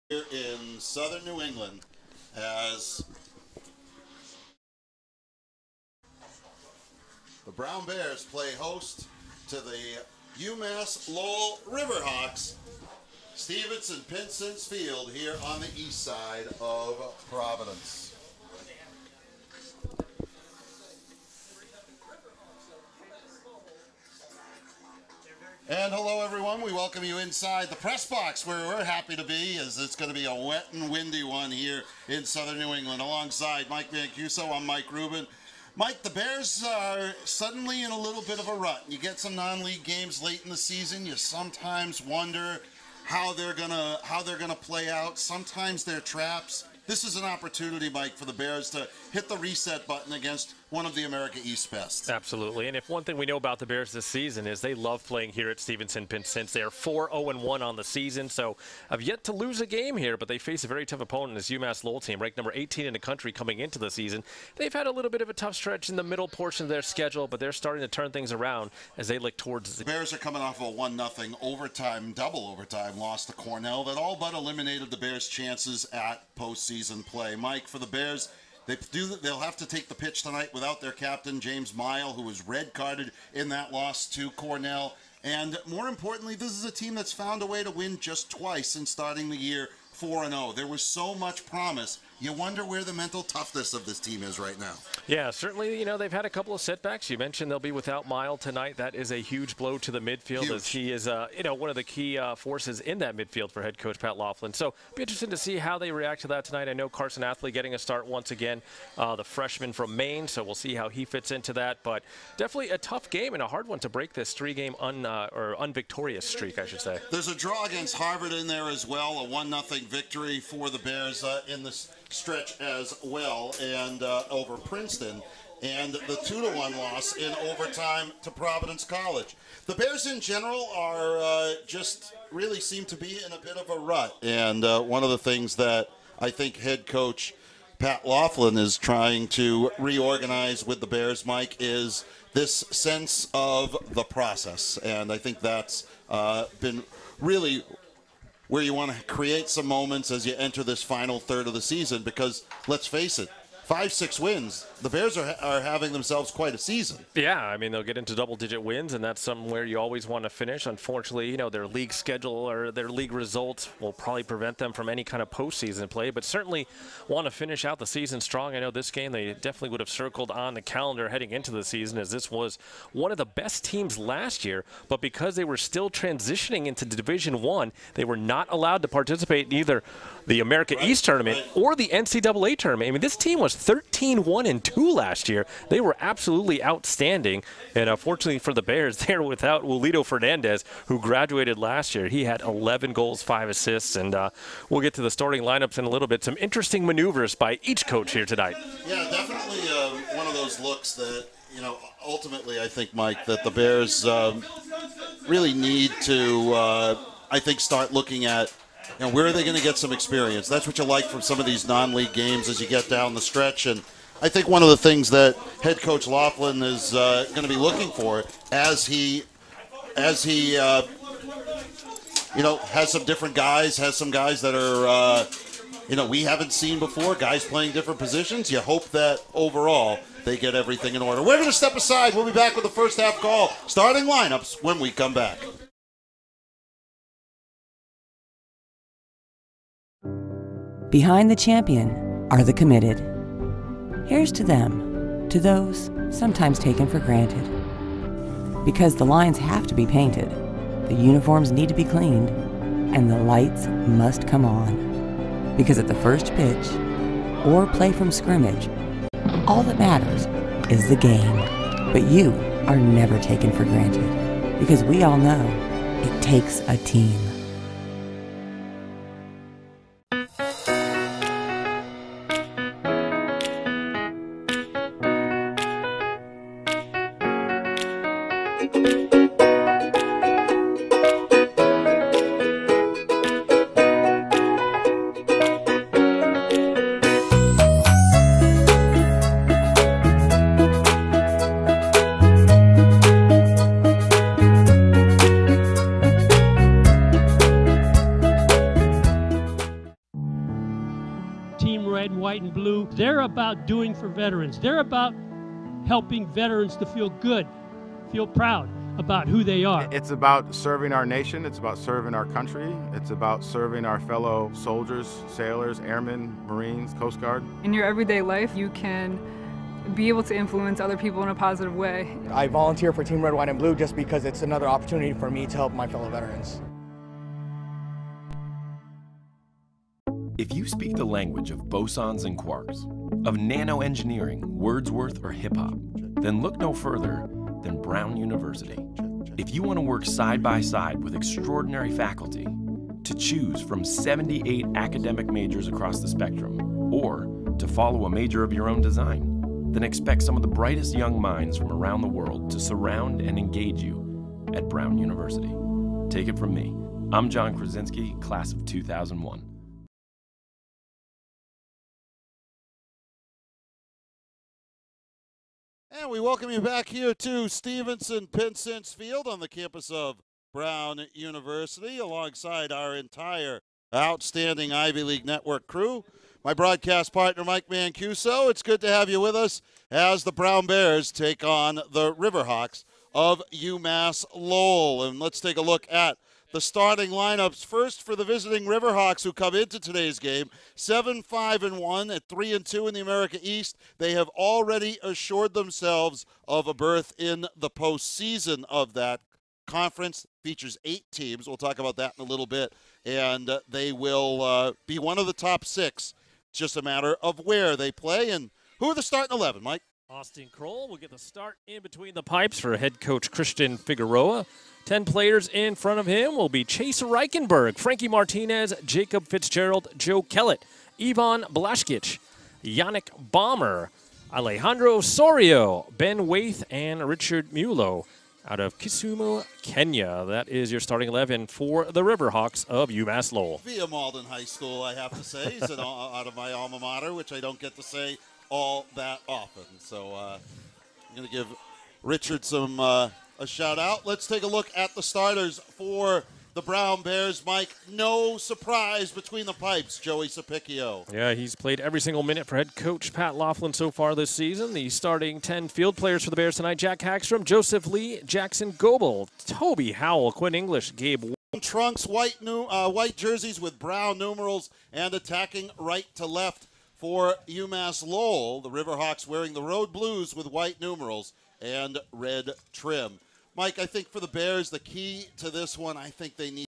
Here in southern New England as the Brown Bears play host to the UMass Lowell Riverhawks, Stevenson Pinson's Field here on the east side of Providence. And hello everyone, we welcome you inside the press box where we're happy to be, as it's going to be a wet and windy one here in southern New England. Alongside Mike Mancuso, I'm Mike Rubin. Mike, the Bears are suddenly in a little bit of a rut. You get some non-league games late in the season, you sometimes wonder how they're gonna play out. Sometimes they're traps. This is an opportunity, Mike, for the Bears to hit the reset button against one of the America East best. Absolutely. And if one thing we know about the Bears this season is they love playing here at Stevenson Pinson's. They are 4-0-1 on the season, so have yet to lose a game here, but they face a very tough opponent, this UMass Lowell team, ranked number 18 in the country coming into the season. They've had a little bit of a tough stretch in the middle portion of their schedule, but they're starting to turn things around as they look towards the Bears are coming off a 1-0 overtime, double overtime loss to Cornell that all but eliminated the Bears' chances at postseason play. Mike, for the Bears, they'll have to take the pitch tonight without their captain, James Mile, who was red-carded in that loss to Cornell. And more importantly, this is a team that's found a way to win just twice since starting the year 4-0. There was so much promise. You wonder where the mental toughness of this team is right now. Yeah, certainly, they've had a couple of setbacks. You mentioned they'll be without Mile tonight. That is a huge blow to the midfield, as he is, one of the key forces in that midfield for head coach Pat Laughlin. So be interesting to see how they react to that tonight. I know Carson Athley getting a start once again, the freshman from Maine, so we'll see how he fits into that. But definitely a tough game and a hard one to break this three-game unvictorious streak, I should say. There's a draw against Harvard in there as well, a 1-0 victory for the Bears in this stretch as well, and over Princeton, and the 2-1 loss in overtime to Providence College. The Bears in general are just really seem to be in a bit of a rut, and one of the things that I think head coach Pat Laughlin is trying to reorganize with the Bears, Mike, is this sense of the process, and I think that's been really where you want to create some moments as you enter this final third of the season, because let's face it, 5-6 wins, the Bears are having themselves quite a season. Yeah, I mean, they'll get into double-digit wins, and that's somewhere you always want to finish. Unfortunately, their league schedule or their league results will probably prevent them from any kind of postseason play, but certainly want to finish out the season strong. I know this game they definitely would have circled on the calendar heading into the season, as this was one of the best teams last year, but because they were still transitioning into Division I, they were not allowed to participate in either the America East tournament or the NCAA tournament. I mean, this team was 13-1-2 last year. They were absolutely outstanding. And unfortunately for the Bears, they're without Julito Fernandez, who graduated last year. He had 11 goals, 5 assists, and we'll get to the starting lineups in a little bit. Some interesting maneuvers by each coach here tonight. Yeah, definitely one of those looks that, ultimately I think, Mike, that the Bears really need to, I think, start looking at where are they going to get some experience? That's what you like from some of these non-league games as you get down the stretch. And I think one of the things that head coach Laughlin is going to be looking for as he has some different guys, has some guys that are, we haven't seen before, guys playing different positions. You hope that overall they get everything in order. We're going to step aside. We'll be back with the first half call, starting lineups when we come back. Behind the champion are the committed. Here's to them, to those sometimes taken for granted. Because the lines have to be painted, the uniforms need to be cleaned, and the lights must come on. Because at the first pitch, or play from scrimmage, all that matters is the game. But you are never taken for granted, because we all know it takes a team. Team Red, White, and Blue. They're about doing for veterans. They're about helping veterans to feel good, feel proud about who they are. It's about serving our nation. It's about serving our country. It's about serving our fellow soldiers, sailors, airmen, Marines, Coast Guard. In your everyday life, you can be able to influence other people in a positive way. I volunteer for Team Red, White, and Blue just because it's another opportunity for me to help my fellow veterans. If you speak the language of bosons and quarks, of nanoengineering, Wordsworth, or hip-hop, then look no further than Brown University. If you want to work side by side with extraordinary faculty, to choose from 78 academic majors across the spectrum, or to follow a major of your own design, then expect some of the brightest young minds from around the world to surround and engage you at Brown University. Take it from me. I'm John Krasinski, class of 2001. And we welcome you back here to Stevenson-Pinsent Field on the campus of Brown University alongside our entire outstanding Ivy League Network crew. My broadcast partner, Mike Mancuso. It's good to have you with us as the Brown Bears take on the Riverhawks of UMass Lowell. And let's take a look at the starting lineups. First for the visiting Riverhawks who come into today's game, 7-5-1 at 3-2 in the America East. They have already assured themselves of a berth in the postseason of that conference. Features 8 teams. We'll talk about that in a little bit. And they will be one of the top 6. It's just a matter of where they play. And who are the starting 11, Mike? Austin Kroll will get the start in between the pipes for head coach Christian Figueroa. 10 players in front of him will be Chase Reichenberg, Frankie Martinez, Jacob Fitzgerald, Joe Kellett, Ivan Blashkich, Yannick Balmer, Alejandro Sorio, Ben Waith, and Richard Mulo out of Kisumu, Kenya. That is your starting 11 for the Riverhawks of UMass Lowell. Via Malden High School, I have to say. He's out of my alma mater, which I don't get to say all that often. So I'm going to give Richard some a shout out. Let's take a look at the starters for the Brown Bears. Mike, no surprise between the pipes, Joey Sapicchio. Yeah, he's played every single minute for head coach Pat Laughlin so far this season. The starting 10 field players for the Bears tonight: Jack Hackstrom, Joseph Lee, Jackson Goebel, Toby Howell, Quinn English, Gabe Trunks, white jerseys with brown numerals, and attacking right to left for UMass Lowell. The Riverhawks wearing the road blues with white numerals and red trim. Mike, I think for the Bears, the key to this one, I think they need